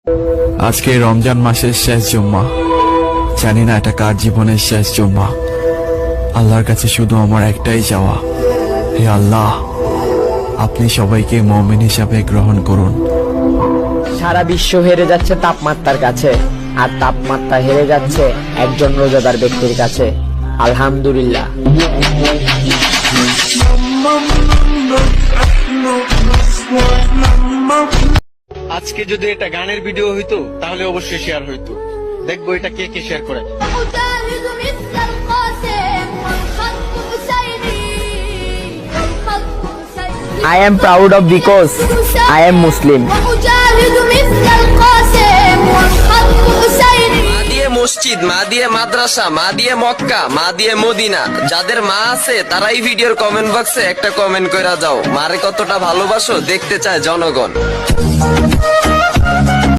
আজকে রমজান মাসের শেষ জুম্মা, জানি না এটা কার জীবনের শেষ জুম্মা। আল্লাহর কাছে শুধু আমার একটাই চাওয়া, হে আল্লাহ, আপনি সবাইকে মুমিন হিসাবে গ্রহণ করুন। সারা বিশ্ব হেরে যাচ্ছে তাপমাত্রার কাছে, আর তাপমাত্রা হেরে যাচ্ছে একজন রোজাদার ব্যক্তির কাছে। আলহামদুলিল্লাহ। আজকে যদি এটা গানের ভিডিও হইতো তাহলে অবশ্যই শেয়ার হইতো। দেখবো এটা কে কে শেয়ার করে। أجاهد مثل القاسم والخط أسيري والخط أسيري I am proud of because I am Muslim. وأجاهد مثل القاسم والخط أسيري মা দিয়ে মসজিদ, মা দিয়ে মাদ্রাসা, মা দিয়ে মক্কা, মা দিয়ে মদিনা। যাদের মা আছে তারাই ভিডিওর কমেন্ট বক্সে একটা কমেন্ট কইরা যাও, মারে কতটা ভালোবাসো দেখতে চায় জনগণ।